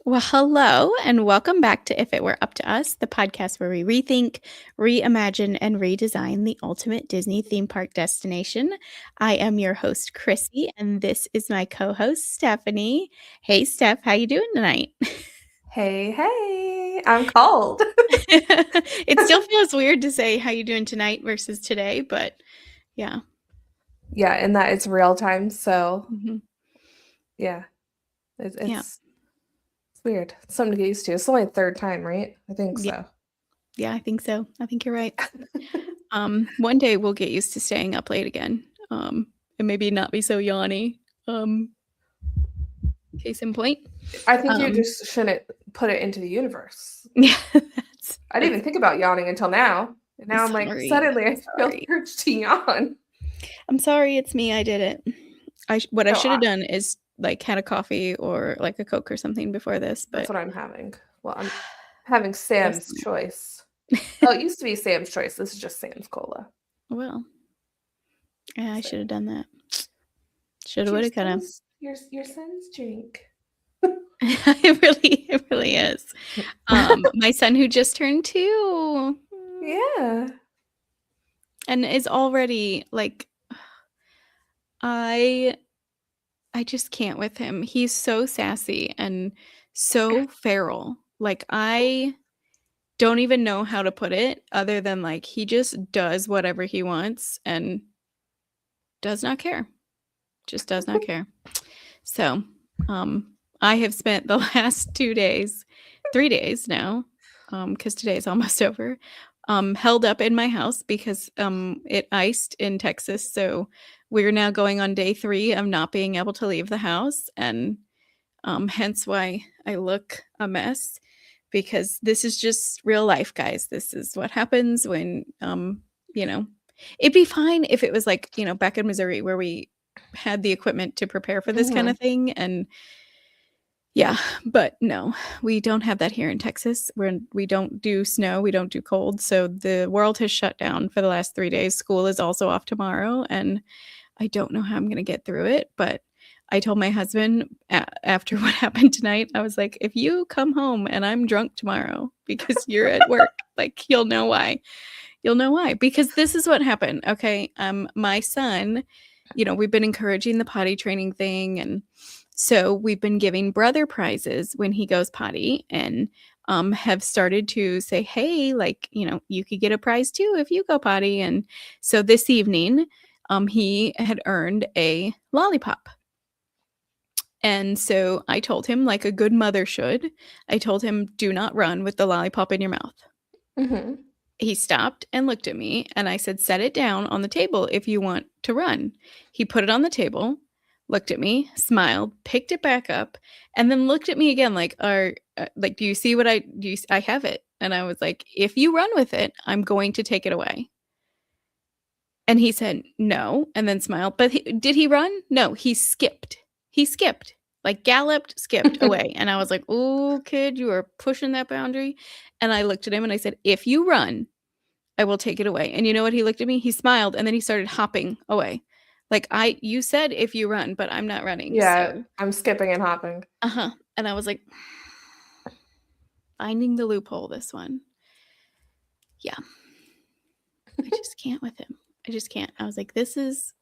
Well, hello, and welcome back to If It Were Up to Us, the podcast where we rethink, reimagine, and redesign the ultimate Disney theme park destination. I am your host, Chrissy, and this is my co-host, Stephanie. Hey, Steph, how you doing tonight? Hey, hey, I'm cold. It still feels weird to say how you doing tonight versus today, but yeah. Yeah, and that it's real time, so Mhm. yeah, it's Yeah. it's it's weird. It's something to get used to. It's only the third time, right? I think Yeah. so. Yeah, I think so. I think you're right. One day we'll get used to staying up late again. And maybe not be so yawny. Um, Case in point. I think you Um, just shouldn't put it into the universe. yeah, I didn't that's even think about yawning until now. And now I'm like, sorry. suddenly I feel the Sorry. urge to yawn. I'm sorry, it's me, I did it. What I No, should have done is, like, had a coffee or, like, a Coke or something before this, that's but what I'm having. Well, I'm having just Sam's choice. Oh, it used to be Sam's choice. This is just Sam's cola. well, yeah, I So, should have done that. it's Shoulda, woulda, coulda. your son's drink. It really is. My son who just turned 2, Yeah. and is already, like, I I just can't with him. He's so sassy and so feral. Like, I don't even know how to put it other than, like, he just does whatever he wants and does not care. Just does not care. So, I have spent the last 2 days, 3 days now, because today is almost over, held up in my house because, it iced in Texas, so we're now going on day 3 of not being able to leave the house, and, hence why I look a mess because this is just real life, guys. This is what happens when, you know it'd be fine if it was like, back in Missouri where we had the equipment to prepare for this kinda Mhm. thing, and yeah, but no, we don't have that here in Texas. We don't do snow, we don't do cold, so the world has shut down for the last 3 days. School is also off tomorrow, and I don't know how I'm gonna get through it, but I told my husband after what happened tonight, I was like, "If you come home and I'm drunk tomorrow because you're at work, like, you'll know why. You'll know why." Because this is what happened, okay? My son, we've been encouraging the potty training thing, and so we've been giving brother prizes when he goes potty and, have started to say, "Hey, like, you could get a prize too if you go potty," and so this evening, he had earned a lollipop. And so I told him, like a good mother should, I told him, "Do not run with the lollipop in your mouth." Mhm. He stopped and looked at me, and I said, "Set it down on the table if you want to run." He put it on the table, looked at me, smiled, picked it back up, and then looked at me again like, "Do you see what I have it." And I was like, "If you run with it, I'm going to take it away." And he said, "No," and then smiled. But did he run? No, he skipped. He skipped, like galloped, skipped away. And I was like, "Oh, kid, you are pushing that boundary." And I looked at him and I said, "If you run, I will take it away." And you know what? He looked at me, he smiled, and then he started hopping away. Like, you said if you run, but I'm not running. Yeah, So, I'm skipping and hopping. uh-huh. And I was like, finding the loophole, this one. Yeah, I just can't with him. I just can't. I was like, this is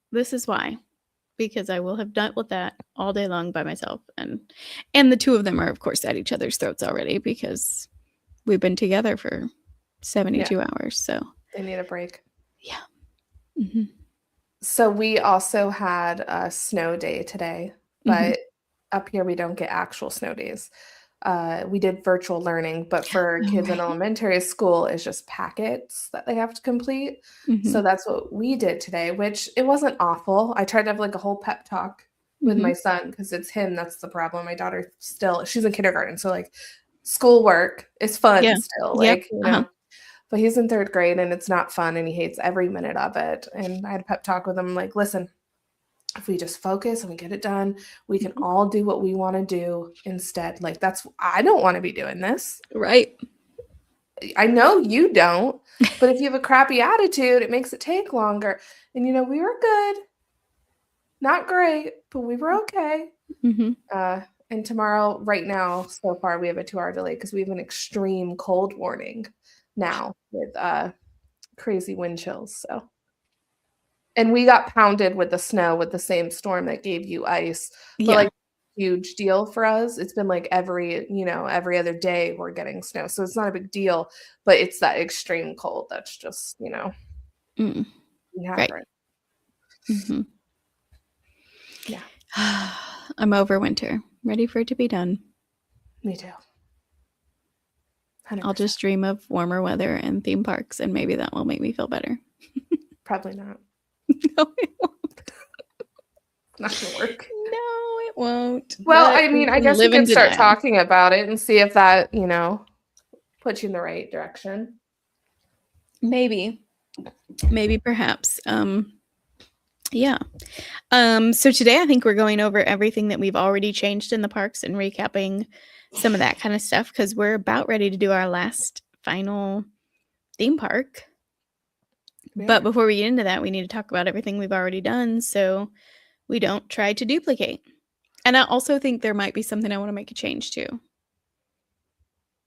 why. Because I will have dealt with that all day long by myself, and the 2 of them are, of course, at each other's throats already because we've been together for Yeah, 72 hours, so they need a break. yeah. Mhm. So we also had a snow day today, Mhm. but up here we don't get actual snow days. We did virtual learning, but for Oh, kids in right. elementary school, it's just packets that they have to complete. So Mhm. that's what we did today, which it wasn't awful. I tried to have like a whole pep talk with my Mhm. son because it's him that's the problem. My daughter still, she's in kindergarten, so like schoolwork is fun Yeah. still, Yep. like, Uh-huh. but he's in 3rd grade and it's not fun and he hates every minute of it. And I had a pep talk with him like, "Listen, if we just focus and we get it done, we can Mhm. all do what we want to do instead. Like that's I don't want to be doing this. Right. I know you don't, but if you have a crappy attitude, it makes it take longer." And we were good. Not great, but we were okay. Mhm. And tomorrow, right now, so far, we have a 2-hour delay because we have an extreme cold warning now with crazy wind chills. So, and we got pounded with the snow with the same storm that gave you ice, but Yeah. like huge deal for us. It's been like every other day we're getting snow. So it's not a big deal, but it's that extreme cold that's just, Mm. Right. inherent. Hmm. Yeah, I'm over winter. Ready for it to be done. me too. I'll 100%. just dream of warmer weather and theme parks, and maybe that will make me feel better. Probably not. No, it won't. Not gonna work. No, it won't. Well, But I we mean, I can guess we live and could start deny. talking about it and see if that, puts you in the right direction. Maybe, perhaps. Yeah. So today I think we're going over everything that we've already changed in the parks and recapping some of that kind of stuff because we're about ready to do our last final theme park. But Yeah. before we get into that, we need to talk about everything we've already done so we don't try to duplicate. And I also think there might be something I want to make a change to.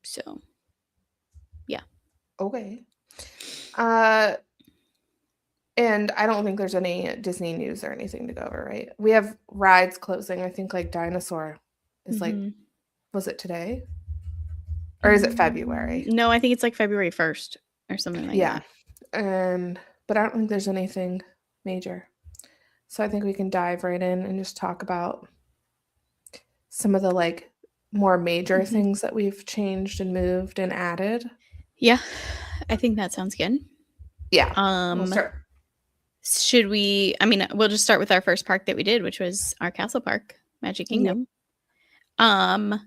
So, yeah. Okay. And I don't think there's any Disney news or anything to go over, right? We have rides closing. I think like Dinosaur is like, Mm-hmm. was it today? Or is it February? No, I think it's like February 1st or something like Yeah. that. But I don't think there's anything major. So I think we can dive right in and just talk about some of the like more major Mm-hmm. things that we've changed and moved and added. Yeah, I think that sounds good. Yeah. We'll start. Should we? I mean, we'll just start with our first park that we did, which was our castle park, Magic Yeah. Kingdom. Um,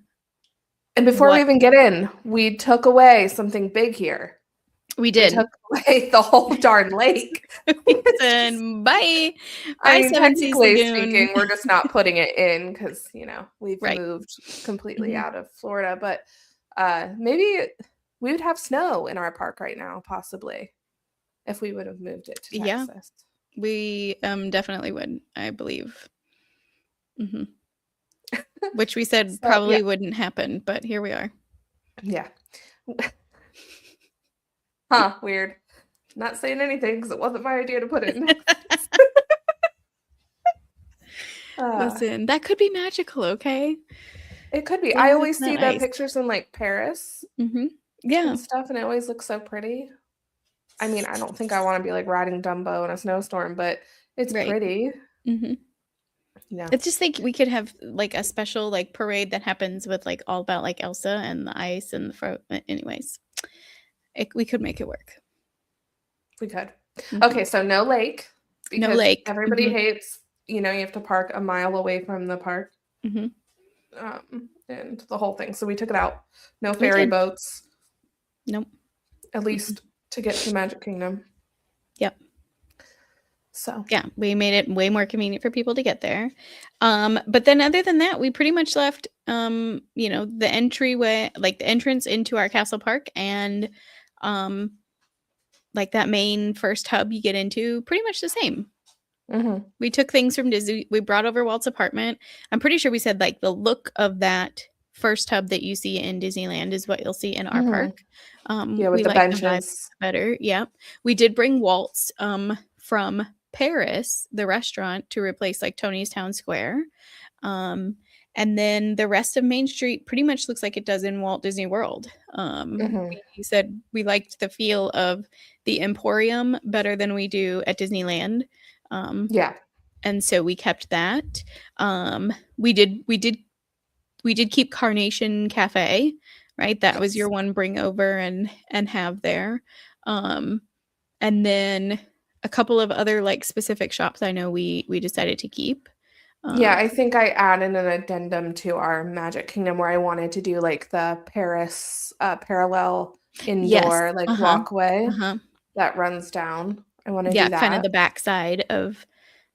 And before we what even get in, we took away something big here. we We did. took away the whole darn lake. We said bye, I bye, mean, Seven Seas technically Lagoon. speaking, we're just not putting it in because, we've Right. moved completely Mhm. out of Florida. But maybe we would have snow in our park right now, possibly, if we would have moved it to Yeah, Texas. we definitely would. I believe. Hmm. Which we said So, yeah. probably wouldn't happen, but here we are. Yeah. Huh, weird. Not saying anything because it wasn't my idea to put it in. Listen, that could be magical. Okay. It could be. As long I as always it's see not the ice. pictures in like Paris Yeah. and stuff, and it always looks so pretty. I mean, I don't think I want to be like riding Dumbo in a snowstorm, but it's Right. pretty. Hmm. Yeah. It's just like we could have like a special like parade that happens with like all about like Elsa and the ice and the anyways, we could make it work. We could. Mhm. Okay, so no lake No because lake. everybody hates, you have to park a mile away from the park. Hmm. And the whole thing. So we took it out. No We ferry did. boats. Nope. At least to get to Magic Kingdom. Yep. So yeah, we made it way more convenient for people to get there. But then other than that, we pretty much left the entryway, like the entrance into our castle park and like that main first hub you get into, pretty much the same. mm-hmm. We took things from Disney. We brought over Walt's apartment. I'm pretty sure we said like the look of that first hub that you see in Disneyland is what you'll see in our park. Yeah, with we the like the vibe benches. better. Yeah, we did bring Walt's from Paris, the restaurant, to replace like Tony's Town Square. And then the rest of Main Street pretty much looks like it does in Walt Disney World. We said we liked the feel of the Emporium better than we do at Disneyland. Yeah. And so we kept that. We did keep Carnation Cafe, right? That was your one bring over and have there. And then a couple of other like specific shops I know we decided to keep. Yeah, I think I added an addendum to our Magic Kingdom where I wanted to do like the Paris parallel indoor Yes. walkway that runs down. I want to do that. Kind of the backside of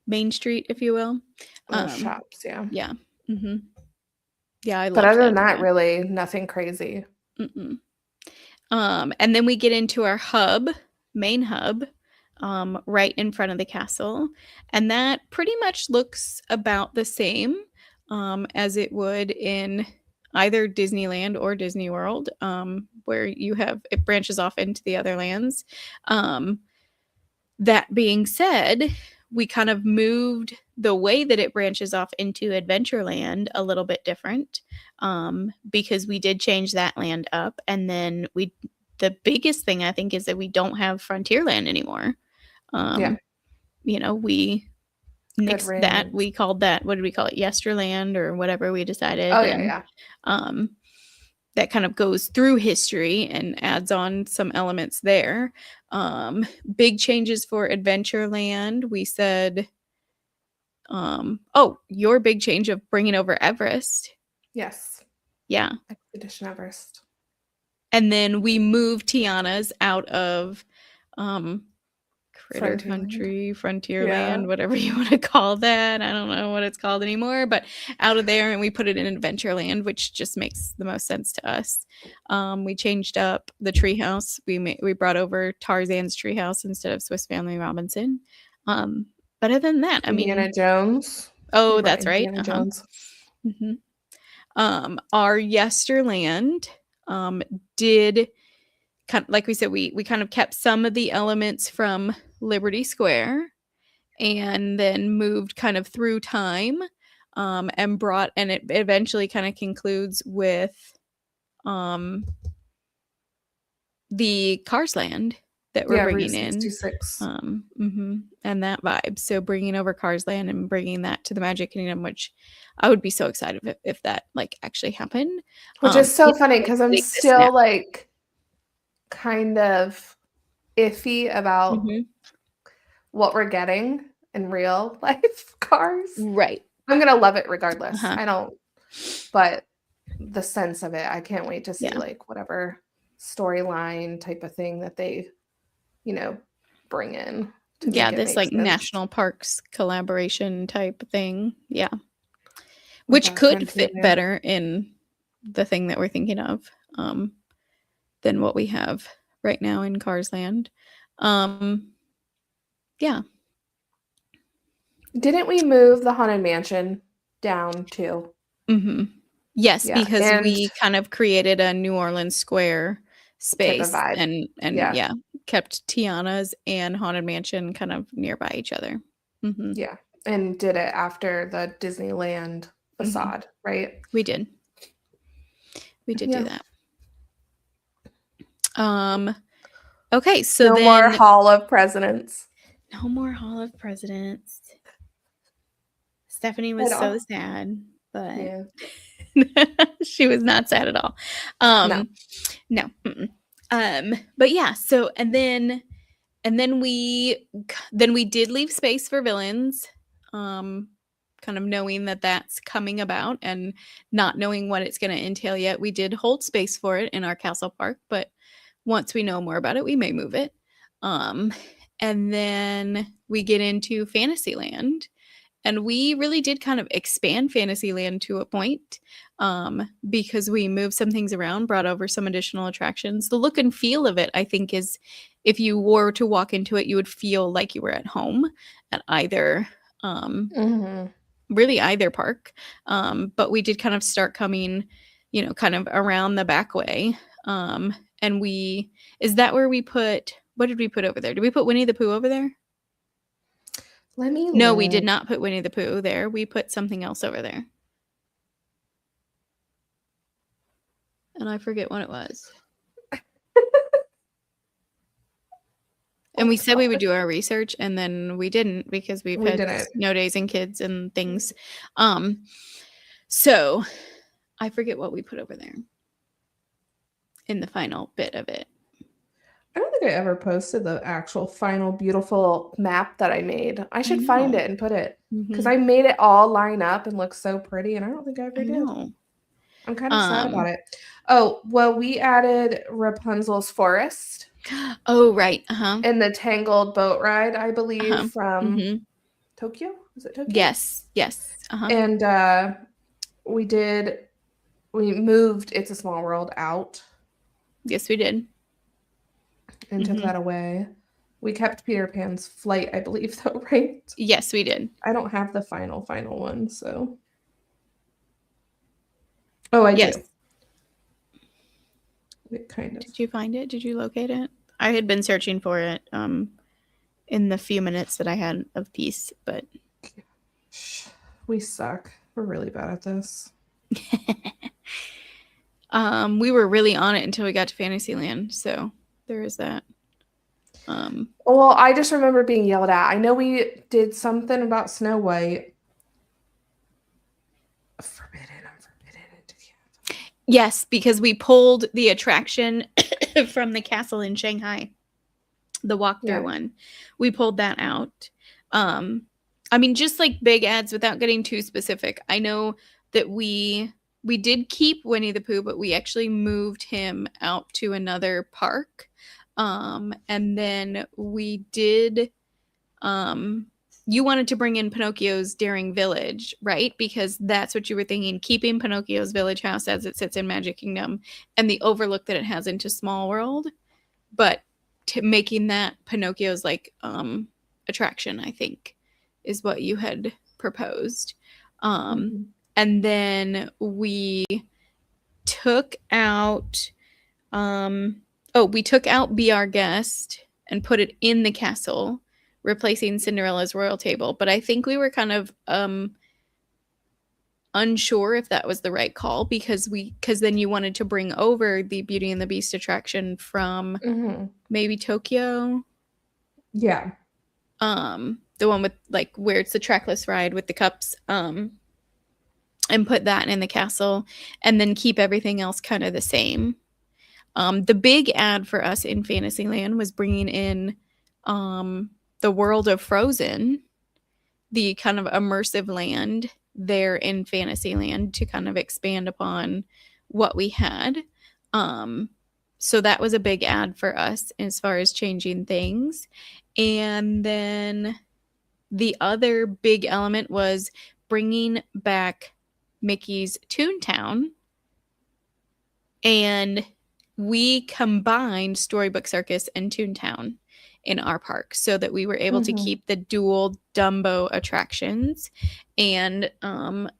Main Street, if you will. Shops, yeah. Yeah. Mm-hmm. Yeah, I love. But other than that, really nothing crazy. Mm-mm. And then we get into our main hub, right in front of the castle, and that pretty much looks about the same. as it would in either Disneyland or Disney World, where it branches off into the other lands. That being said, we kind of moved the way that it branches off into Adventureland a little bit different, because we did change that land up. And then the biggest thing I think is that we don't have Frontierland anymore. Yeah. We Good nixed that. riddance. We called that, what did we call it? Yesterland or whatever we decided. Oh, yeah, And yeah. that kind of goes through history and adds on some elements there. Big changes for Adventureland. We said, your big change of bringing over Everest. Yes. Yeah. Expedition Everest. And then we moved Tiana's out of Critter Country, Frontierland, whatever you want to call that. I don't know what it's called anymore, but out of there, and we put it in Adventureland, which just makes the most sense to us. We changed up the treehouse. We brought over Tarzan's treehouse instead of Swiss Family Robinson. But other than that, Indiana Jones. Oh, that's right. Indiana Jones. Mm-hmm. Our Yesterland did kind of, like we said, we kind of kept some of the elements from Liberty Square and then moved kind of through time, and it eventually kind of concludes with the Cars Land that we're bringing in. 66. And that vibe. So bringing over Cars Land and bringing that to the Magic Kingdom, which I would be so excited if that actually happened. Which is so funny because I'm still kind of iffy about what we're getting in real life Cars. Right. I'm gonna love it regardless. But the sense of it, I can't wait to see whatever storyline type of thing that they, bring in. This national parks collaboration type thing. Yeah. Which could fit better in the thing that we're thinking of than what we have right now in Cars Land. Yeah. Didn't we move the Haunted Mansion down too? Yes, because we kind of created a New Orleans Square space and kept Tiana's and Haunted Mansion kind of nearby each other. Yeah, and did it after the Disneyland facade, right? We did do that. Okay, so no more Hall of Presidents. No more Hall of Presidents. Stephanie was so sad, but she was not sad at all. No. But yeah, so and then we did leave space for villains, kind of knowing that that's coming about and not knowing what it's going to entail yet. We did hold space for it in our castle park, but once we know more about it, we may move it. And then we get into Fantasyland. And we really did kind of expand Fantasyland to a point, because we moved some things around, brought over some additional attractions. The look and feel of it, I think, is if you were to walk into it, you would feel like you were at home at either, really either park. But we did kind of start coming, kind of around the back way. And is that where what did we put over there? Did we put Winnie the Pooh over there? No, we did not put Winnie the Pooh there. We put something else over there. And I forget what it was. And we said we would do our research, and then we didn't because we've had snow days and kids and things. So I forget what we put over there in the final bit of it. I don't think I ever posted the actual final beautiful map that I made. I should find it and put it, because I made it all line up and look so pretty, and I don't think I ever did. I'm kind of sad about it. Oh, well, we added Rapunzel's Forest. Oh, right. And the Tangled boat ride, I believe, from Tokyo. Is it Tokyo? Yes. And we moved It's a Small World out. Yes, we did. And took that away. We kept Peter Pan's Flight, I believe, though, right? Yes, we did. I don't have the final one, so. Oh, I do. Yes. It kind of. Did you find it? Did you locate it? I had been searching for it in the few minutes that I had of peace, but We suck. We're really bad at this. we were really on it until we got to Fantasyland, so there is that. Well, I just remember being yelled at. I know we did something about Snow White. Forbidden. I'm forbidden. Yes, because we pulled the attraction from the castle in Shanghai, the walkthrough one. We pulled that out. I mean, just like big ads without getting too specific. I know that we did keep Winnie the Pooh, but we actually moved him out to another park. And then we did you wanted to bring in Pinocchio's Daring Village, right? Because that's what you were thinking, keeping Pinocchio's village house as it sits in Magic Kingdom and the overlook that it has into Small World, but making that Pinocchio's like attraction, I think, is what you had proposed. And then we took out we took out Be Our Guest and put it in the castle, replacing Cinderella's royal table. But I think we were kind of unsure if that was the right call because then you wanted to bring over the Beauty and the Beast attraction from maybe Tokyo. Yeah. The one with like where it's the trackless ride with the cups. And put that in the castle and then keep everything else kind of the same. The big ad for us in Fantasyland was bringing in the world of Frozen, the kind of immersive land there in Fantasyland to kind of expand upon what we had. So that was a big ad for us as far as changing things. And then the other big element was bringing back Mickey's Toontown. And we combined Storybook Circus and Toontown in our park so that we were able to keep the dual Dumbo attractions and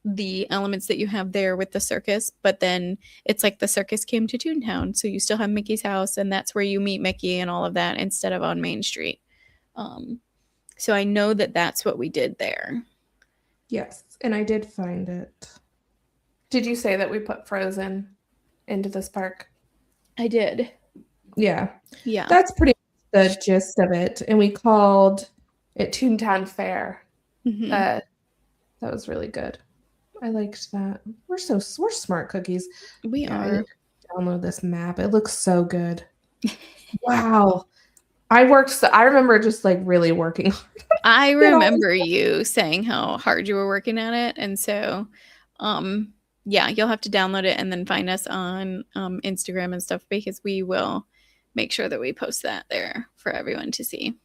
the elements that you have there with the circus. But then it's like the circus came to Toontown. So you still have Mickey's house and that's where you meet Mickey and all of that instead of on Main Street. So I know that that's what we did there. Yes, and I did find it. Did you say that we put Frozen into this park? I did. Yeah. Yeah. That's pretty much the gist of it. And we called it Toontown Fair. That was really good. I liked that. We're smart cookies. We are. Download this map. It looks so good. Wow. I remember just like really working hard. I remember you saying how hard you were working at it. And so, yeah, you'll have to download it and then find us on Instagram and stuff because we will make sure that we post that there for everyone to see.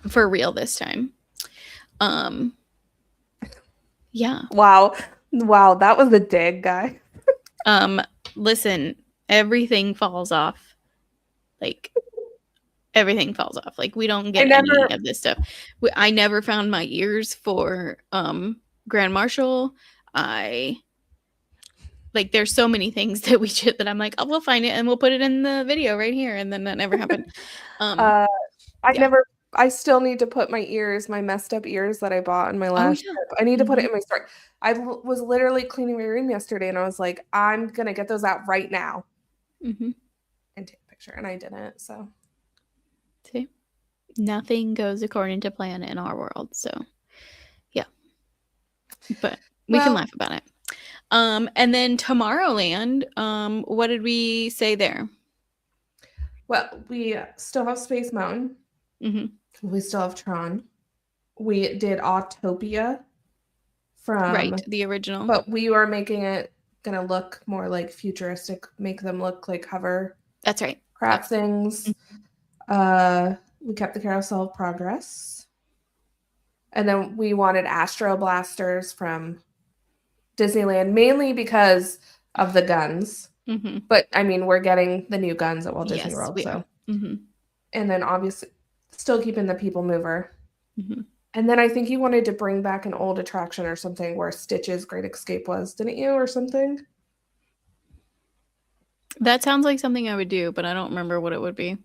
For real this time. Yeah. Wow. That was a dig, guy. Listen, everything falls off. Like, everything falls off. Like, we don't get any of this stuff. I never found my ears for Grand Marshal. There's so many things that we did that I'm like, oh, we'll find it and we'll put it in the video right here. And then that never happened. I still need to put my messed up ears that I bought in my last trip. I need to put it in my store. I was literally cleaning my room yesterday and I was like, I'm going to get those out right now. And take a picture. And I didn't, so. See? Nothing goes according to plan in our world. So, yeah. But we can laugh about it. And then Tomorrowland, what did we say there? Well, we still have Space Mountain. We still have Tron. We did Autopia from the original. But we were making it gonna look more like futuristic, make them look like hover. That's right. Crap things. We kept the Carousel of Progress. And then we wanted Astro Blasters from Disneyland, mainly because of the guns. But I mean, we're getting the new guns at Walt Disney World. So. And then obviously still keeping the People Mover. And then I think you wanted to bring back an old attraction or something where Stitch's Great Escape was, didn't you, or something? That sounds like something I would do, but I don't remember what it would be.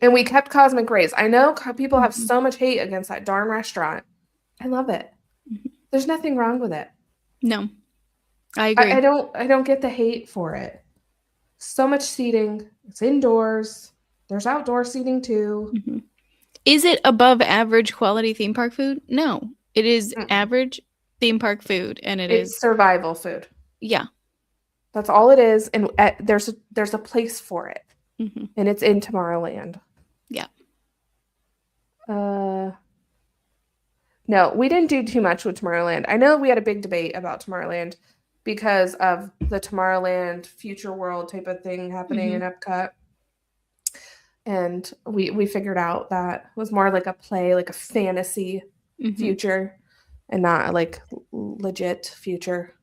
And we kept Cosmic Rays. I know people have Mhm. so much hate against that darn restaurant. I love it. Mhm. There's nothing wrong with it. No, I I agree. don't get the hate for it. So much seating. It's indoors. There's outdoor seating too. Mhm. Is it above average quality theme park food? No, it is Mm-mm. average theme park food, and it It's is, survival food. yeah. That's all it is, and there's a place for it, Hmm. and it's in Tomorrowland. Yeah. Uh, no, we didn't do too much with Tomorrowland. I know we had a big debate about Tomorrowland because of the Tomorrowland future world type of thing happening Hmm. in Epcot. And we figured out that it was more like a play, like a fantasy Hmm. future and not like legit future.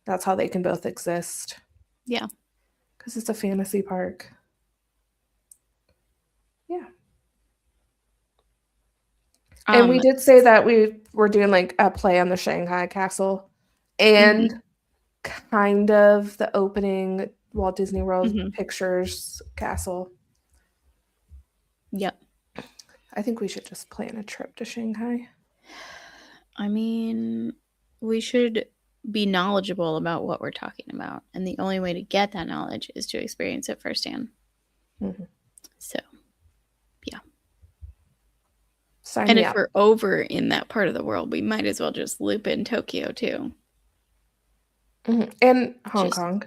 That's how they can both exist Yeah. because it's a fantasy park. Yeah. And we did say that we were doing like a play on the Shanghai Castle and Mhm. kind of the opening Walt Disney World Mhm. Pictures Castle. Yep. I think we should just plan a trip to Shanghai. I mean, we should be knowledgeable about what we're talking about, and the only way to get that knowledge is to experience it firsthand. Mm-hmm. So, yeah. Sign And me if up. we're over in that part of the world, we might as well just loop in Tokyo too. Mm-hmm. And Hong Just, Kong.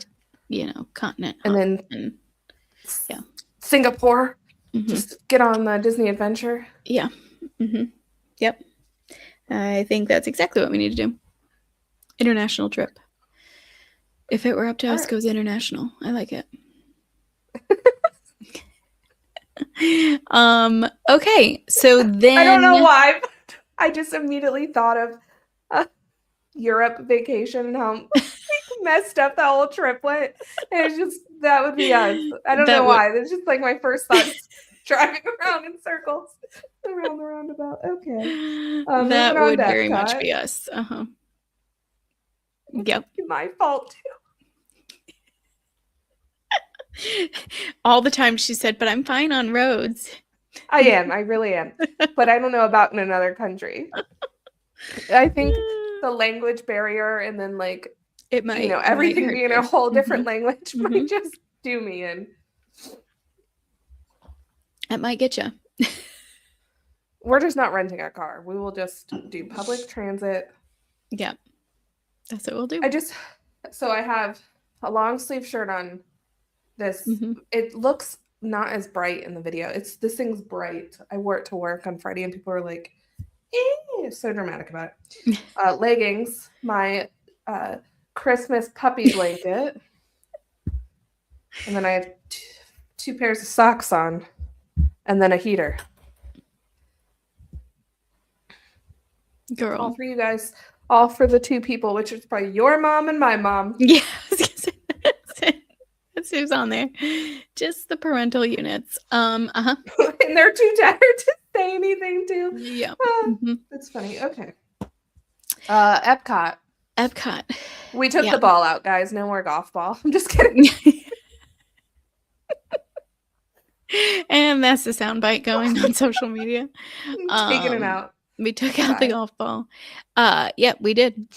continent And hop. then And yeah. Singapore. Hmm. Just get on the Disney adventure. Yeah. Hmm. Yep. I think that's exactly what we need to do. International trip. If it were up to All us, right. goes international. I like it. Okay, so I don't know then why, but I just immediately thought of a Europe vacation and how messed up the whole trip went. And it's just that would be us. I don't know that would why. That's just like my first thought, just driving around in circles around the roundabout. Okay. Moving that on to would very much Epcot. be us. Yep. My fault All the time she said, "But I'm fine on roads." I am. I really am. But I don't know about in another country. I think the language barrier and then like, it might everything hurt being a you. whole different Mhm. language might Mhm. just do me in. It might get you. We're just not renting a car. We will just do public transit. Yep. That's what we'll do. So I have a long sleeve shirt on this. Mhm. It looks not as bright in the video. This thing's bright. I wore it to work on Friday and people were like, so dramatic about it. Leggings, my Christmas puppy blanket, and then I have two pairs of socks on, and then a heater. Girl. All for you guys, all for the two people, which is probably your mom and my mom. Yeah, I was gonna say that's who's on there. Just the parental units. Uh-huh. And they're too tired to say anything too. Yeah. Ah, that's funny. Okay. Epcot. Epcot. We took Yeah. the ball out, guys. No more golf ball. I'm just kidding. And that's the soundbite going on social media. Taking it out. We took out the Bye. golf ball. Yeah, we did.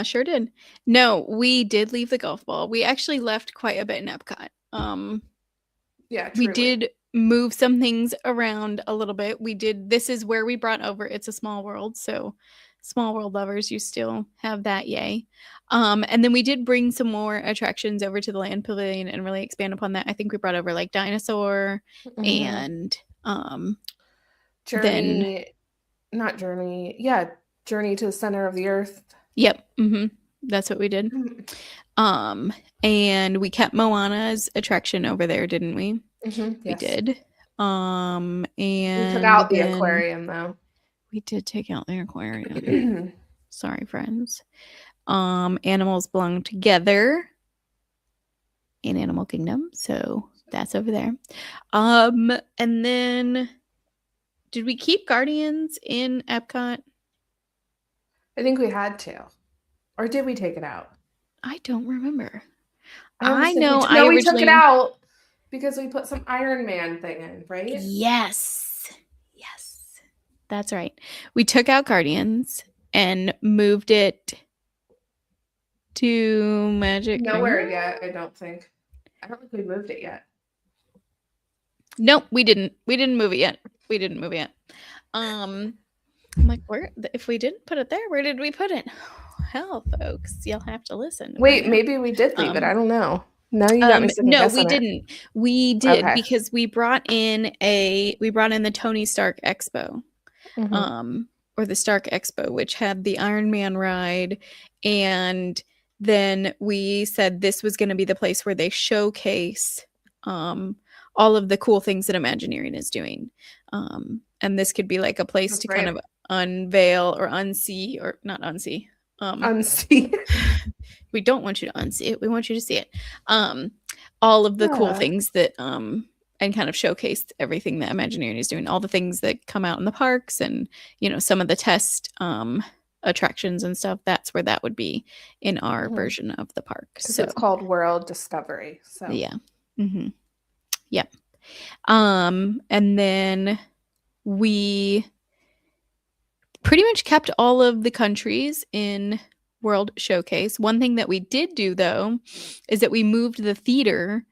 Sure did. No, we did leave the golf ball. We actually left quite a bit in Epcot. Yeah, We truly. did move some things around a little bit. This is where we brought over It's a Small World, so Small World lovers, you still have that, yay. And then we did bring some more attractions over to the Land Pavilion and really expand upon that. I think we brought over like Dinosaur and then Journey, not Journey. Yeah, Journey to the Center of the Earth. yep, that's what we did. And we kept Moana's attraction over there, didn't we? Yes. We did. And we took out the then aquarium though. we did take out the aquarium. Sorry, friends. Animals belong together in Animal Kingdom, so that's over there. And then did we keep Guardians in Epcot? I think we had to. Or did we take it out? I don't remember. I I understand. know I No, we took it originally out because we put some Iron Man thing in, right? Yes. Yes. That's right. We took out Guardians and moved it to Magic Kingdom. Nowhere yet, I don't think. I don't think we moved it yet. Nope, we didn't. We didn't move it yet. We didn't move it yet. I'm like, where? If we didn't put it there, where did we put it? Hell, folks, you'll have to listen to Wait, find out. maybe we did leave it. I Um, don't know. Now you got me second no, we guessing it. didn't. We did Okay. because we brought in the Tony Stark Expo. Mm-hmm. Or the Stark Expo, which had the Iron Man ride. And then we said this was going to be the place where they showcase all of the cool things that Imagineering is doing. And this could be like a place That's to kind right. of unveil or unsee, or not unsee. Unsee. We don't want you to unsee it. We want you to see it. All of the cool Yeah. things that and kind of showcased everything that Imagineering is doing, all the things that come out in the parks, and some of the test attractions and stuff. That's where that would be in our Mm-hmm. version of the park. Because So it's called World Discovery. So yeah, yep. And then we pretty much kept all of the countries in World Showcase. One thing that we did do, though, is that we moved the theater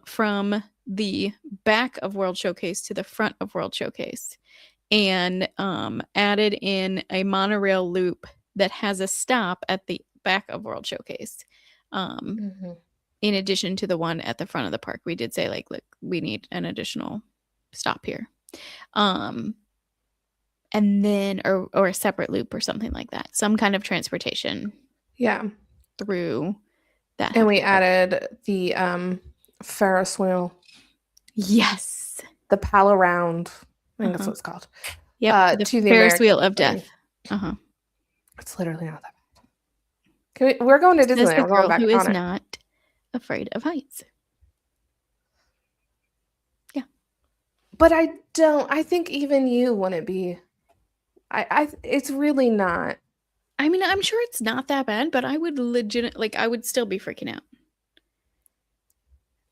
from the back of World Showcase to the front of World Showcase, and added in a monorail loop that has a stop at the back of World Showcase. mm-hmm. In addition to the one at the front of the park, we did say, like, look, we need an additional stop here. And then or a separate loop or something like that, some kind of transportation Yeah. through that. And we added the Ferris wheel. Yes. The pal around. I think that's what it's called. Yep. The to the Ferris American wheel of Company. death. It's literally not that bad. We're going to Says Disneyland. the We're going girl back who on is it. not afraid of heights. Yeah. But I think even you wouldn't be. It's really not. I mean, I'm sure it's not that bad, but I would I would still be freaking out.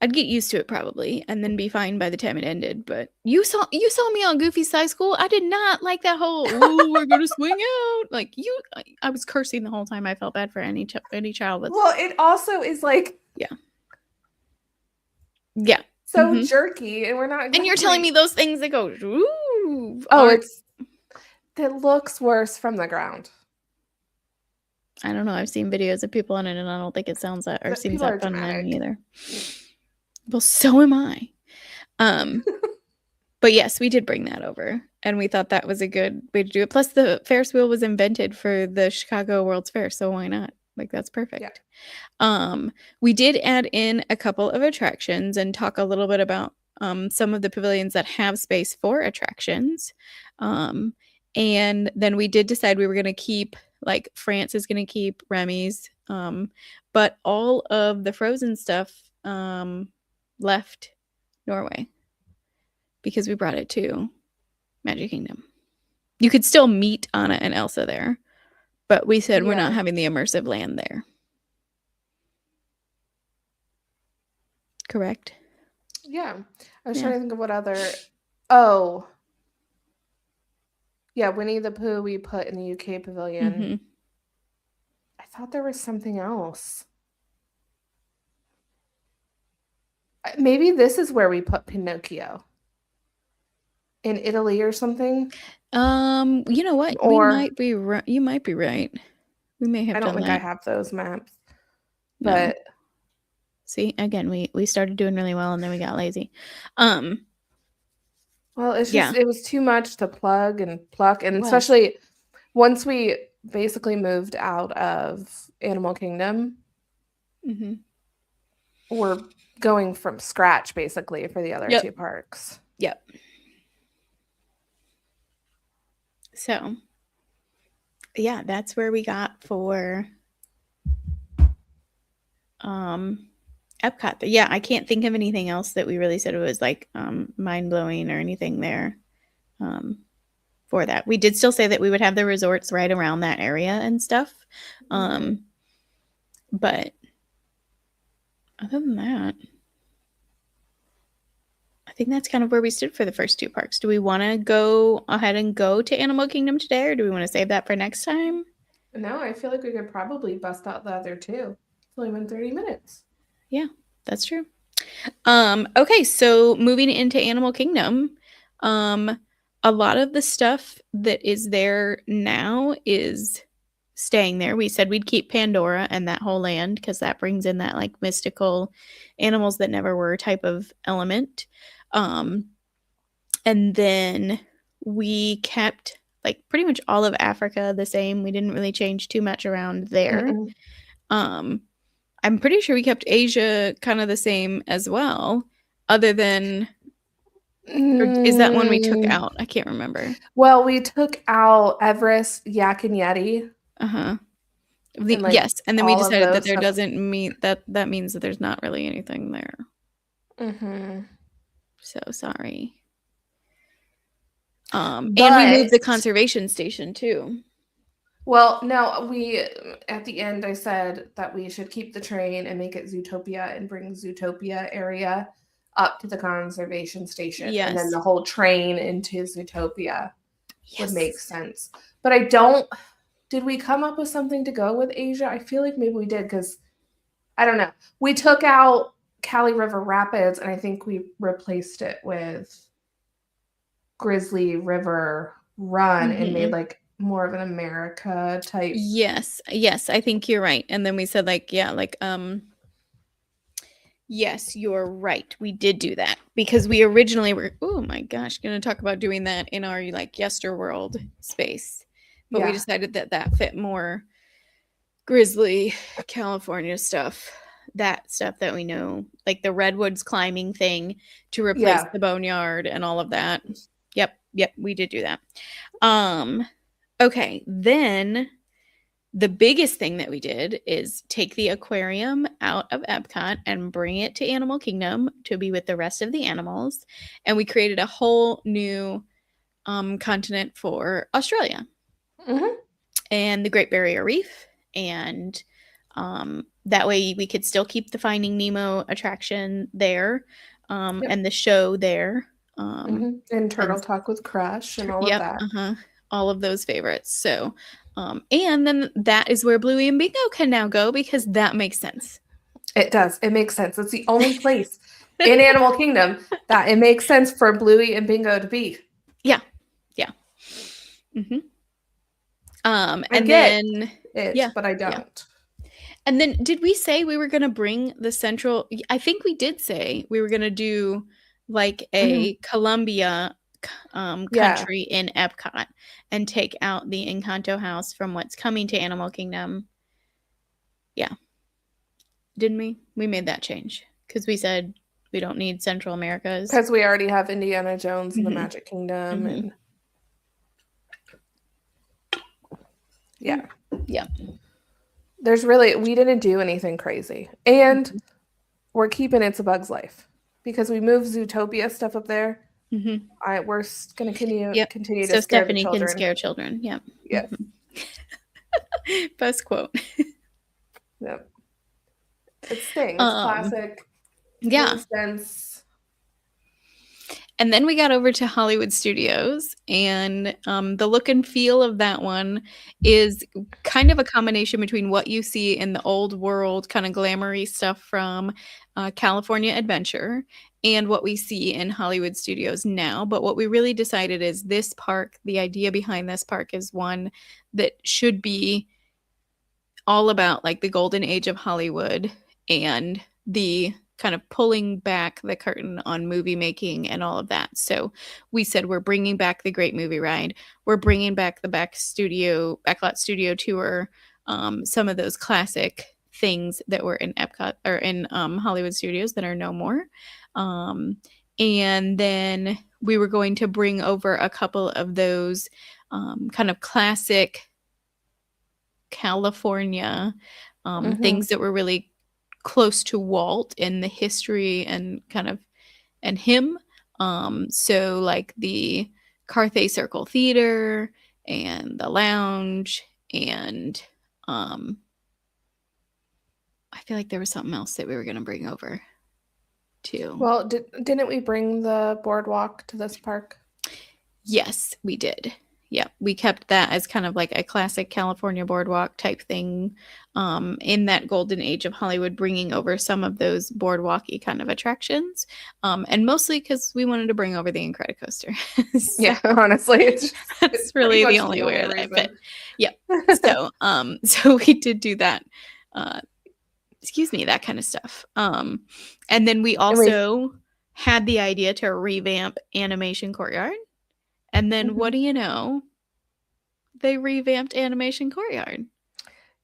I'd get used to it probably, and then be fine by the time it ended. But you saw me on Goofy's High School. I did not like that whole "oh, we're gonna swing out" like you. I was cursing the whole time. I felt bad for any child. Well, it also is like yeah, so jerky, and we're not. Exactly... And you're telling me those things that go ooh. It looks worse from the ground. I don't know. I've seen videos of people on it, and I don't think it sounds that or seems that fun then either. Well, so am I. But yes, we did bring that over, and we thought that was a good way to do it. Plus, the Ferris wheel was invented for the Chicago World's Fair, so why not? Like, that's perfect. Yeah. We did add in a couple of attractions and talk a little bit about some of the pavilions that have space for attractions. And then we did decide we were going to keep, like, France is going to keep Remy's, but all of the Frozen stuff left Norway because we brought it to Magic Kingdom. You could still meet Anna and Elsa there, but we said we're not having the immersive land there. Correct? Yeah. I was trying to think of what other... Oh. Yeah, Winnie the Pooh we put in the UK pavilion. Mm-hmm. I thought there was something else. Maybe this is where we put Pinocchio. In Italy or something? You know what? Or you might be right. We may have done that. I don't think I have those maps. But see, again, we started doing really well and then we got lazy. Well, it's just it was too much to plug and pluck, and especially once we basically moved out of Animal Kingdom. Mm-hmm. We're going from scratch basically for the other two parks. Yep. So, yeah, that's where we got for Epcot. Yeah, I can't think of anything else that we really said it was like mind-blowing or anything there for that. We did still say that we would have the resorts right around that area and stuff. But Other than that, I think that's kind of where we stood for the first two parks. Do we want to go ahead and go to Animal Kingdom today, or do we want to save that for next time? No, I feel like we could probably bust out the other two. It's only been 30 minutes. Yeah, that's true. Okay, so moving into Animal Kingdom, um, a lot of the stuff that is there now is staying there. We said we'd keep Pandora and that whole land because that brings in that like mystical animals that never were type of element. Um, and then we kept like pretty much all of Africa the same. We didn't really change too much around there. Mm-mm. Um, I'm pretty sure we kept Asia kind of the same as well, other than, or is that one we took Mm, out? I can't remember. well, we took out Everest, Yak and Yeti, Uh-huh. and like Yes, and then we all of decided that those there stuff. doesn't mean that means that there's not really anything there. Hmm. So sorry. And we moved But the conservation station too. well, no, we at the end I said that we should keep the train and make it Zootopia and bring Zootopia area up to the conservation station, and then Yes. the whole train into Zootopia would make Yes. sense. But I don't. Did we come up with something to go with Asia? I feel like maybe we did because I don't know. We took out Cali River Rapids and I think we replaced it with Grizzly River Run and made Hmm. like more of an America type. Yes. Yes, I think you're right. And then we said like, yeah, like yes, you're right. We did do that because we originally were, oh my gosh, going to talk about doing that in our like Yesterworld space. But we Yeah. decided that that fit more Grizzly, California stuff. That stuff that we know, like the redwoods climbing thing to replace Yeah. the boneyard and all of that. Yep, yep, we did do that. Um okay, then the biggest thing that we did is take the aquarium out of Epcot and bring it to Animal Kingdom to be with the rest of the animals. And we created a whole new continent for Australia Hmm. and the Great Barrier Reef. And that way we could still keep the Finding Nemo attraction there Yep. and the show there. Um, And and Turtle Talk with Crush and all of yep, that. all of those favorites. So, and then that is where Bluey and Bingo can now go because that makes sense. It does. It makes sense. It's the only place in Animal Kingdom that it makes sense for Bluey and Bingo to be. Yeah, yeah. Hmm. I And get then it, yeah, but I yeah. don't. And then did we say we were going to bring the central? I think we did say we were going to do like Mhm. a Columbia Yeah. country in Epcot and take out the Encanto house from what's coming to Animal Kingdom. Yeah, didn't we? We made that change because we said we don't need Central Americas. Because we already have Indiana Jones and the Hmm. Magic Kingdom Hmm. and Yeah. yeah. Yeah. We didn't do anything crazy. And we're keeping It's a Bug's Life because we moved Zootopia stuff up there. Hmm. We're going to Yep. continue to So scare the Stephanie can children. scare children. Yep. Yes. Best quote. Yep. It's Sting. It's Um, classic. yeah. Makes sense. And then we got over to Hollywood Studios, and the look and feel of that one is kind of a combination between what you see in the old world, kind of glamoury stuff from California Adventure, and what we see in Hollywood Studios now. But what we really decided is this park, the idea behind this park is one that should be all about like the golden age of Hollywood and the kind of pulling back the curtain on movie making and all of that. So we said we're bringing back the Great Movie Ride. We're bringing back the backlot studio tour, some of those classic things that were in Epcot or in Hollywood Studios that are no more. Um, and then we were going to bring over a couple of those kind of classic California, Mm-hmm. things that were really close to Walt in the history and kind of and him. So like the Carthay Circle Theater and the lounge and um I feel like there was something else that we were going to bring over too. Well, didn't we bring the boardwalk to this park? Yes, we did. Yeah, we kept that as kind of like a classic California boardwalk type thing, in that golden age of Hollywood, bringing over some of those boardwalky kind of attractions, and mostly because we wanted to bring over the Incredicoaster. So Yeah, honestly, it's that's pretty really the much only the only way that I fit. reason. Yep. So, so we did do that. Uh, excuse me, that kind of stuff. And then we And we also had the idea to revamp Animation Courtyard. And then what Mhm. do you know? They revamped Animation Courtyard.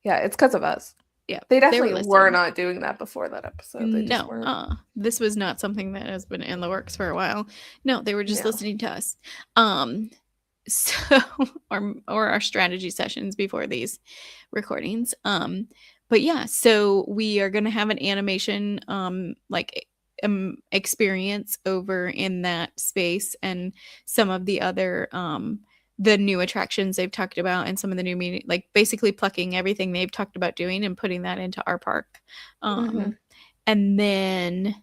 Yeah, it's because of us. Yeah, They they were definitely were listening. not doing that before that episode. They just No, weren't. this was not something that has been in the works for a while. No, they were just No. listening to us. Um, so or our strategy sessions before these recordings. But yeah, so we are going to have an animation experience over in that space, and some of the new attractions they've talked about, and some of the new meeting, like basically plucking everything they've talked about doing and putting that into our park. Mhm. And then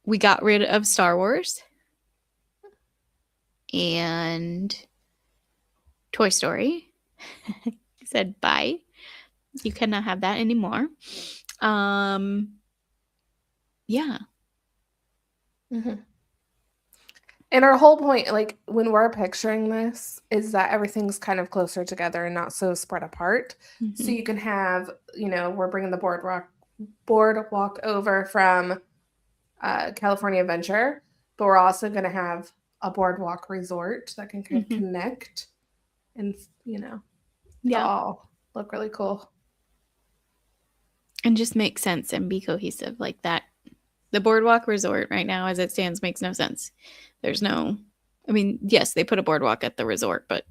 we got rid of Star Wars and Toy Story. Said bye. You cannot have that anymore. Yeah. Mhm. And our whole point, like when we're picturing this, is that everything's kind of closer together and not so spread apart. So Mhm. you can have, we're bringing the boardwalk over from California Adventure, but we're also going to have a boardwalk resort that can kind of Mhm. connect and, to Yeah. all look really cool. And just make sense and be cohesive like that. The boardwalk resort right now, as it stands, makes no sense. There's no, I mean, yes, they put a boardwalk at the resort, but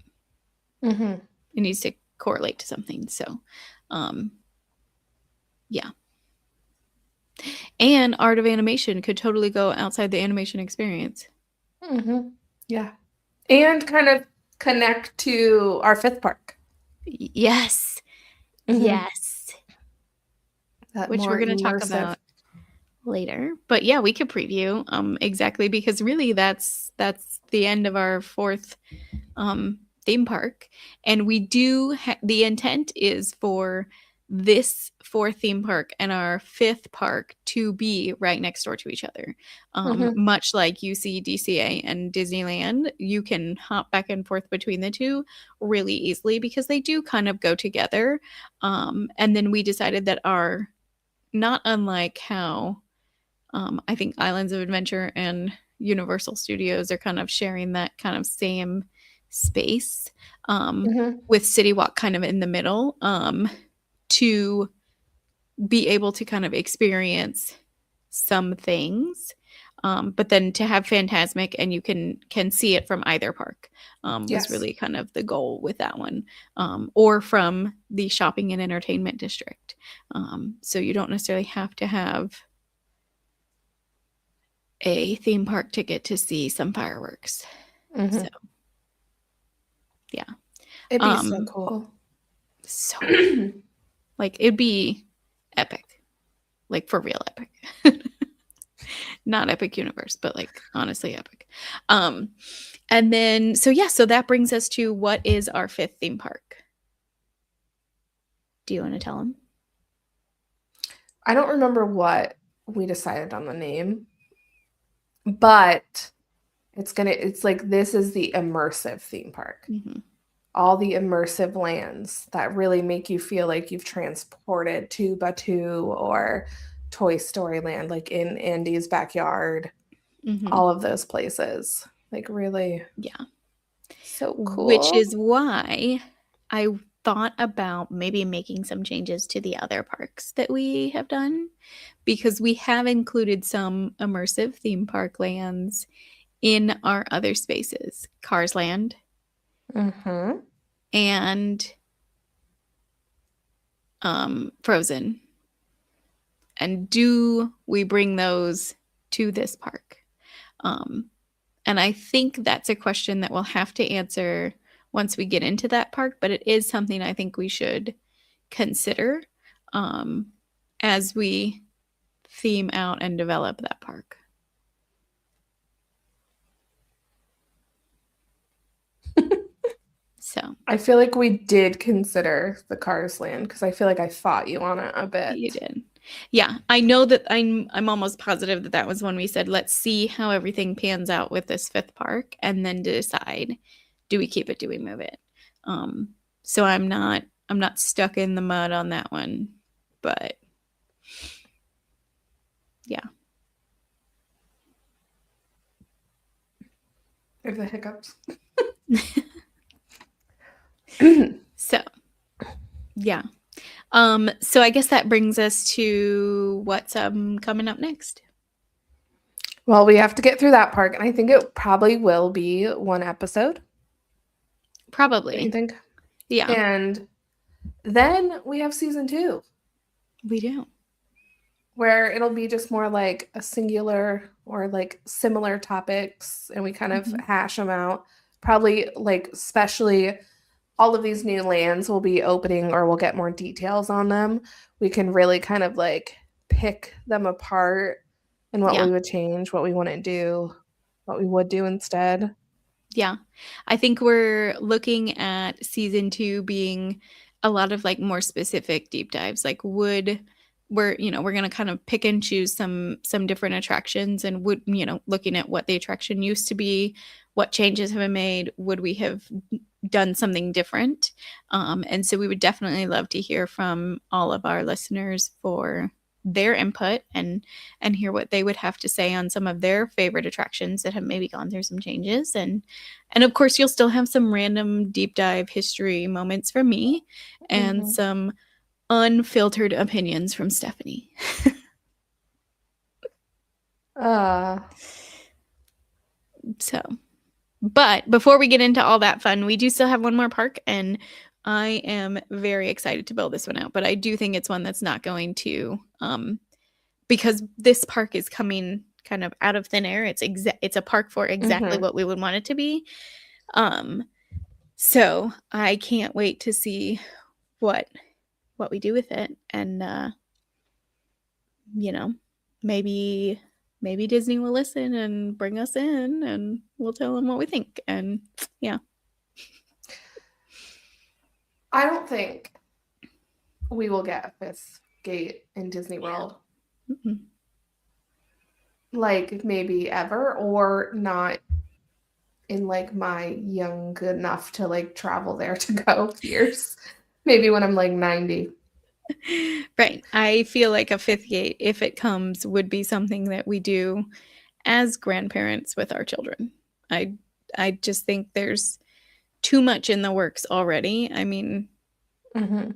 Mm-hmm. it needs to correlate to something. So, um, yeah. And art of animation could totally go outside the animation experience. Mm-hmm. Yeah. And kind of connect to our fifth park. Yes. Mm-hmm. Yes. That Which we're more going to talk immersive. about later. But yeah, we could preview exactly, because really that's the end of our fourth theme park, and we do the intent is for this fourth theme park and our fifth park to be right next door to each other, Mm-hmm. much like UC DCA and Disneyland. You can hop back and forth between the two really easily because they do kind of go together. And then we decided that our, not unlike how I think Islands of Adventure and Universal Studios are kind of sharing that kind of same space, Mm-hmm. with City Walk kind of in the middle, to be able to kind of experience some things. But then to have Phantasmic and you can see it from either park, was Yes. really kind of the goal with that one, or from the shopping and entertainment district. So you don't necessarily have to have a theme park ticket to see some fireworks. So Mm-hmm. yeah, It'd be so um, cool. so cool. Like it'd be epic, like for real epic. Not epic universe, but like honestly epic. Um, and then so yeah, so that brings us to what is our fifth theme park. Do you want to tell them? I don't remember what we decided on the name, but it's like this is the immersive theme park. Mm-hmm. All the immersive lands that really make you feel like you've transported to Batu or Toy Story Land, like in Andy's backyard, Mm-hmm. all of those places. Like really Yeah. so Which cool. is why I thought about maybe making some changes to the other parks that we have done, because we have included some immersive theme park lands in our other spaces, Cars Land Mm-hmm. and Frozen. And do we bring those to this park? Um, and I think that's a question that we'll have to answer once we get into that park, but it is something I think we should consider. as we theme out and develop that park. So I feel like we did consider the Cars Land because I feel like I fought you on it a you bit. did. Yeah, I know that I'm almost positive that that was when we said let's see how everything pans out with this fifth park and then decide, do we keep it, do we move it? So I'm not stuck in the mud on that one, but yeah. I have the hiccups. So yeah. So I guess that brings us to what's coming up next. Well, we have to get through that park, and I think it probably will be one episode. Don't you Probably. think? Yeah, And then we have season 2, we do. where it'll be just more like a singular or like similar topics, and we kind of Mhm. hash them out. Probably like, especially all of these new lands will be opening, or we'll get more details on them. We can really kind of like pick them apart and what Yeah. we would change, what we wouldn't do, what we would do instead. Yeah. I think we're looking at season 2 being a lot of like more specific deep dives. Like we're going to kind of pick and choose some different attractions and looking at what the attraction used to be, what changes have been made, would we have done something different? And so we would definitely love to hear from all of our listeners for their input and hear what they would have to say on some of their favorite attractions that have maybe gone through some changes. And of course you'll still have some random deep dive history moments from me and Mm-hmm. some unfiltered opinions from Stephanie. Uh, So, but before we get into all that fun, we do still have one more park, and I am very excited to build this one out. But I do think it's one that's not going to, because this park is coming kind of out of thin air. It's a park for exactly mm-hmm. what we would want it to be. Um, so I can't wait to see what we do with it, and you know, maybe Disney will listen and bring us in, and we'll tell them what we think. And yeah. I don't think we will get a fifth gate in Disney World. Mm-mm. Like maybe ever, or not in like my young enough to like travel there to go years. Maybe when I'm like 90. Right. I feel like a fifth gate, if it comes, would be something that we do as grandparents with our children. I I just think there's too much in the works already. I mean, Mm-hmm.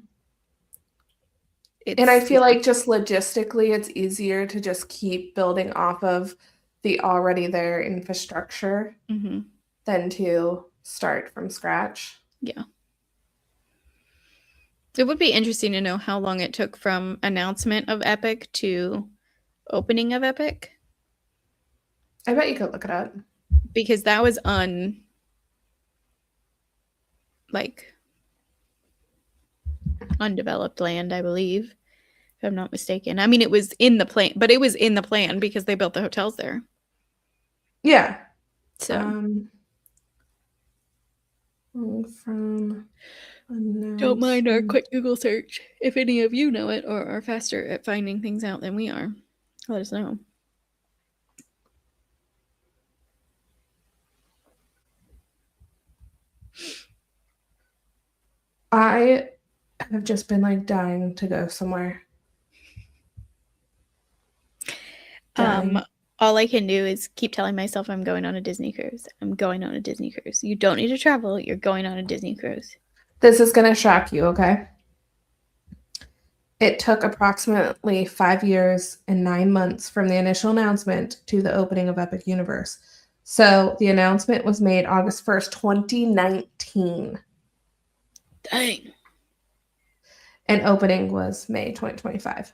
And I it's feel like just logistically, it's easier to just keep building off of the already there infrastructure mm-hmm. than to start from scratch. Yeah. It would be interesting to know how long it took from announcement of Epic to opening of Epic, I bet you could look it up. because that was like undeveloped land, I believe, if I'm not mistaken. I mean, it was in the plan, but it was in the plan because they built the hotels there. Yeah. So From don't mind our announcement. quick Google search. If any of you know it or are faster at finding things out than we are, let us know. I have just been like dying to go somewhere. Dying. All I can do is keep telling myself I'm going on a Disney cruise. I'm going on a Disney cruise. You don't need to travel. You're going on a Disney cruise. This is going to shock you, okay? It took approximately 5 years and 9 months from the initial announcement to the opening of Epic Universe. So the announcement was made August 1st, 2019. Dang. And opening was May 2025.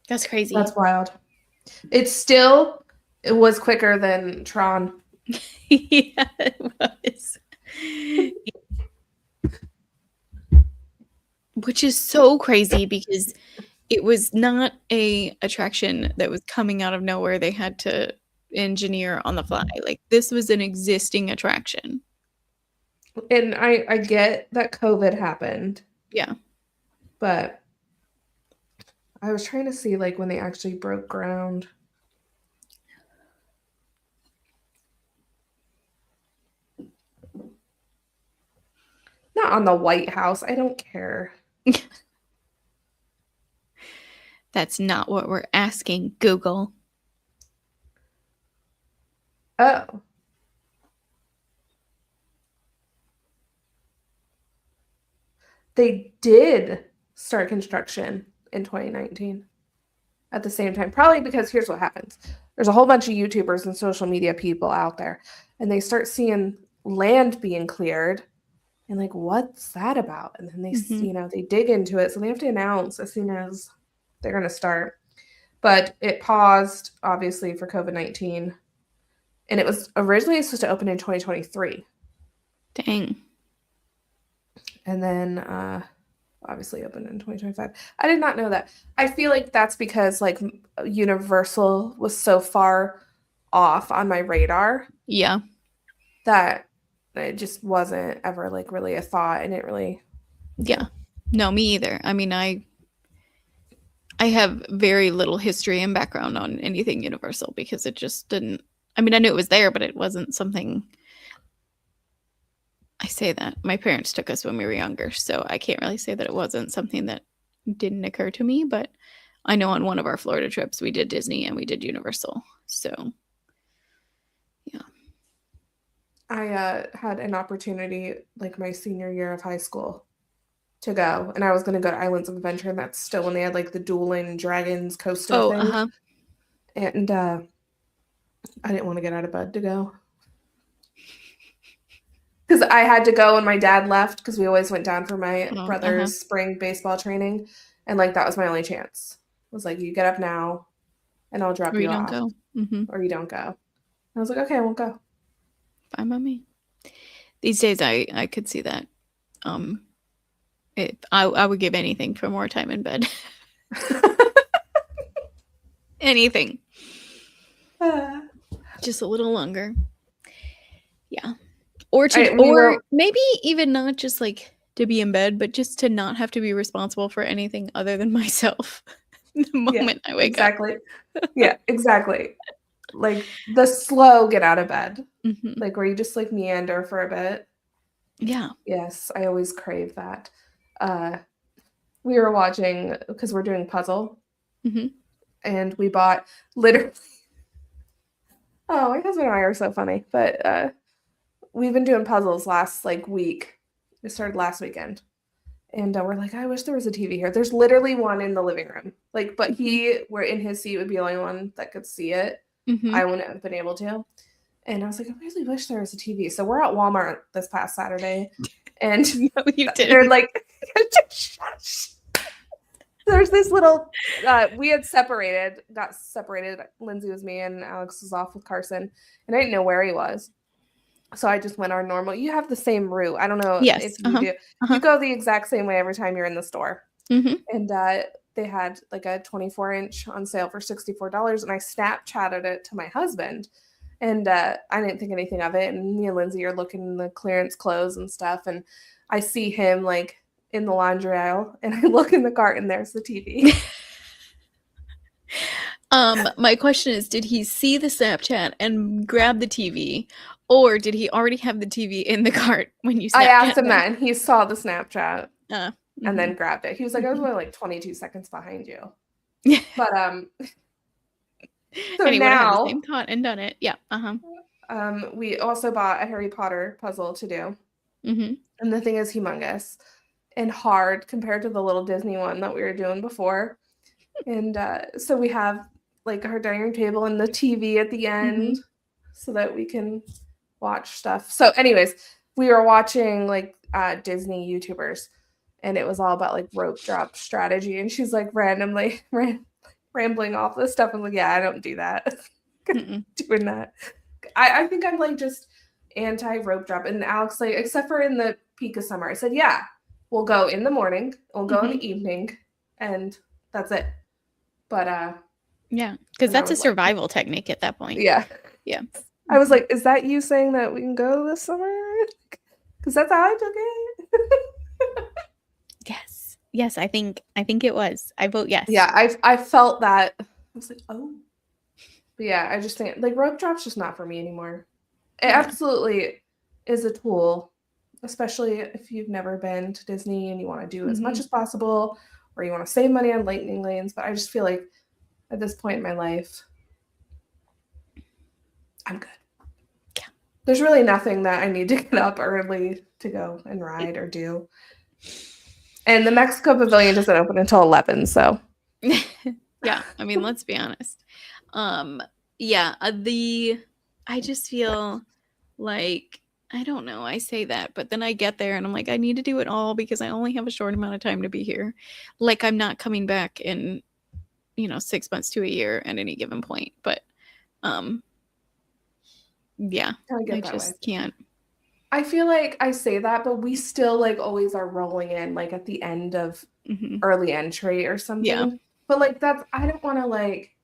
That's crazy. That's wild. It was quicker than Tron. Yeah, it was. which is so crazy because it was not a attraction that was coming out of nowhere. They had to engineer on the fly. Like this was an existing attraction. And I get that COVID happened, Yeah. but I was trying to see like when they actually broke ground. Not on the White House. I don't care. That's not what we're asking, Google. Oh. They did start construction in 2019 at the same time. Probably because here's what happens. There's a whole bunch of YouTubers and social media people out there, and they start seeing land being cleared and like, what's that about? And then they, they dig into it. So they have to announce as soon as they're going to start. But it paused, obviously, for COVID-19. And it was originally supposed to open in 2023. Dang. And then obviously opened in 2025. I did not know that. I feel like that's because like Universal was so far off on my radar. Yeah. That it just wasn't ever like really a thought, and it really. Yeah. No, me either. I mean, I have very little history and background on anything Universal because it just didn't. I mean, I knew it was there, but it wasn't something. I say that my parents took us when we were younger, so I can't really say that it wasn't something that didn't occur to me. But I know on one of our Florida trips we did Disney and we did Universal. So, yeah. I had an opportunity like my senior year of high school to go, and I was going to go to Islands of Adventure, and that's still when they had like the dueling dragons coaster thing. And I didn't want to get out of bed to go because I had to go when my dad left because we always went down for my brother's spring baseball training, and like that was my only chance. It was like, you get up now and I'll drop you off, or you don't go. I was like, okay, I won't go. Fine by me. These days I could see that. I would give anything for more time in bed. Anything. Just a little longer. Yeah. Or maybe even not just like to be in bed, but just to not have to be responsible for anything other than myself the moment I wake up. Yeah, exactly. Like the slow get out of bed. Like where you just like meander for a bit. Yeah. Yes, I always crave that. We were watching, because we're doing puzzle, and we bought literally. Oh, my husband and I are so funny, but we've been doing puzzles last like week. It started last weekend, and we're like, I wish there was a TV here. There's literally one in the living room, like, but we're in his seat would be the only one that could see it. I wouldn't have been able to. And I was like, I really wish there was a TV. So we're at Walmart this past Saturday, and they're like, there's this little, we had got separated. Lindsay was me and Alex was off with Carson, and I didn't know where he was. So I just went our normal, you have the same route. I don't know if you do. You go the exact same way every time you're in the store. And they had like a 24-inch on sale for $64, and I Snapchatted it to my husband. And I didn't think anything of it. And me and Lindsay are looking in the clearance clothes and stuff. And I see him like in the laundry aisle, and I look in the cart and there's the TV. My question is, did he see the Snapchat and grab the TV, or did he already have the TV in the cart when you Snapchat? I asked him that, and he saw the Snapchat and then grabbed it. He was like, I was only like 22 seconds behind you. But so and now the same thought and done it. Yeah. We also bought a Harry Potter puzzle to do. And the thing is humongous and hard compared to the little Disney one that we were doing before. And so we have like our dining room table and the TV at the end so that we can watch stuff. So anyways, we were watching like Disney YouTubers, and it was all about like rope drop strategy. And she's like randomly rambling off this stuff. I'm like, yeah, I don't do that. Doing that. I think I'm like just anti rope drop. And Alex, like, except for in the peak of summer, I said, yeah, we'll go in the morning, we'll go in Mhm. the evening, and that's it. But Yeah, because and I that's a was like, survival technique at that point. yeah. Yeah. I was Mhm. like, is that you saying that we can go this summer? Because that's how I took it. Yes. Yes, I think it was. I vote yes. Yeah, I felt that. I was like, oh. But yeah, I just think like rope drop's just not for me anymore. It Yeah. absolutely is a tool, especially if you've never been to Disney and you want to do as much Mhm. as possible or you want to save money on lightning lanes. But I just feel like at this point in my life, I'm good. Yeah. There's really nothing that I need to get up early to go and ride or do. And the Mexico Pavilion doesn't open until 11, so Yeah, I mean, let's be honest. Um, yeah, I just feel like I don't know, I say that, but then I get there and I'm like, I need to do it all because I only have a short amount of time to be here. Like I'm not coming back in, 6 months to a year at any given point. But um, yeah, I I get that way. just can't. I feel like I say that, but we still like always are rolling in like at the end of Mhm. early entry or Yeah. something. But like that's I don't want to like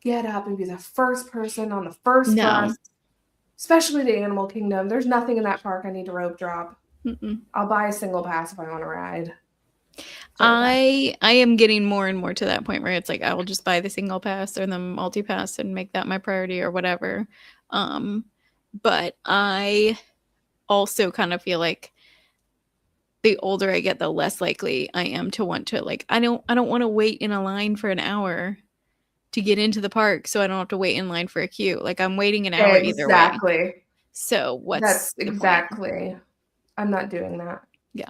get up and be the first person on the first No. bus, especially the Animal Kingdom. There's nothing in that park I need to rope drop. Mm-mm. I'll buy a single pass if I want to ride. Very bad. I am getting more and more to that point where it's like I will just buy the single pass or the multi pass and make that my priority or whatever. Um, but I also kind of feel like the older I get, the less likely I am to want to like I don't want to wait in a line for an hour to get into the park so I don't have to wait in line for a queue. Like I'm waiting an hour either way. Exactly. So That's what's the point? exactly. I'm not doing that. Yeah.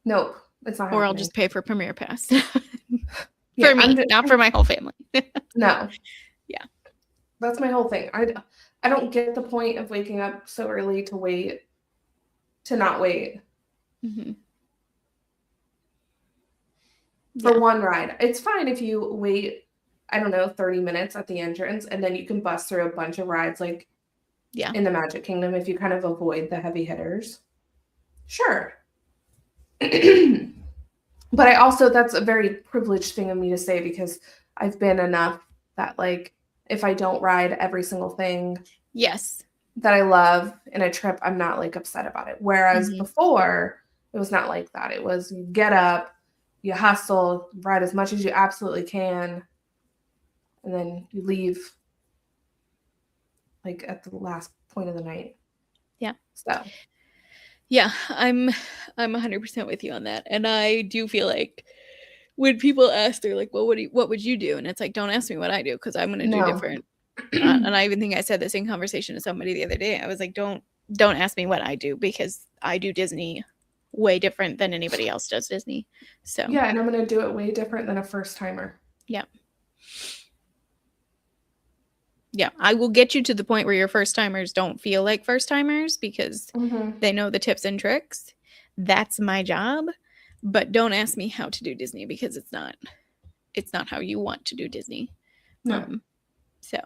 Nope. It's not Or I'll happening. just pay for Premier Pass. Yeah, For me, not for my whole family. no. Yeah. That's my whole thing. I don't get the point of waking up so early to wait to not wait Mhm. for Yeah. one ride. It's fine if you wait, I don't know, 30 minutes at the entrance and then you can bust through a bunch of rides like Yeah. in the Magic Kingdom if you kind of avoid the heavy hitters. Sure. But I also that's a very privileged thing of me to say because I've been enough that like if I don't ride every single thing Yes. that I love in a trip, I'm not like upset about it. Whereas Mhm. before, it was not like that. It was you get up, you hustle, ride as much as you absolutely can, and then you leave like at the last point of the night. Yeah. So Yeah, I'm 100% with you on that. And I do feel like when people ask, they're like, "Well, what would you do?" And it's like, "Don't ask me what I do because I'm going to do no. different." And I even think I said this in conversation to somebody the other day. I was like, "Don't ask me what I do because I do Disney way different than anybody else does Disney." So, Yeah, and I'm gonna do it way different than a first timer. yeah. Yeah, I will get you to the point where your first timers don't feel like first timers because Mm-hmm. they know the tips and tricks. That's my job. But don't ask me how to do Disney because it's not how you want to do Disney. No. So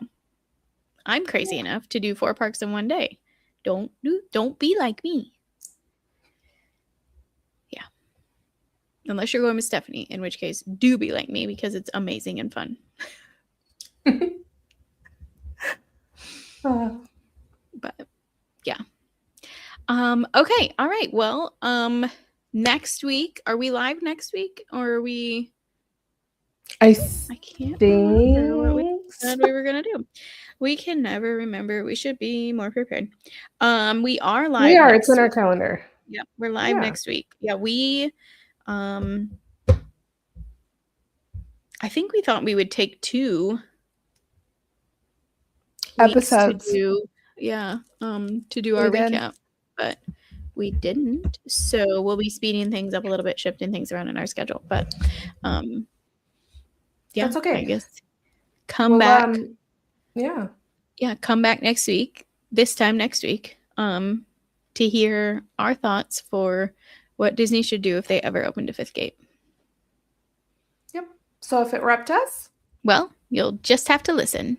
I'm crazy enough to do 4 parks in one day. Don't be like me. Yeah. Unless you're going with Stephanie, in which case do be like me because it's amazing and fun. Uh, But yeah. Okay. All right. Well, next week, are we live next week or are we I I can't remember what we think said so. we were gonna do. We can never remember. We should be more prepared. We are We live are. It's next in our week. calendar. Yeah, we're live Yeah. next week. Yeah, um I think we thought we would take 2 weeks to Episodes. do to do We our did. recap, but we didn't. So we'll be speeding things up a little bit, shifting things around in our schedule. But yeah, That's I okay. guess come Well, back. yeah. Yeah, come back next week, this time next week, to hear our thoughts for what Disney should do if they ever opened a 5th gate. Yep. So if it were up to us, Well, you'll just have to listen.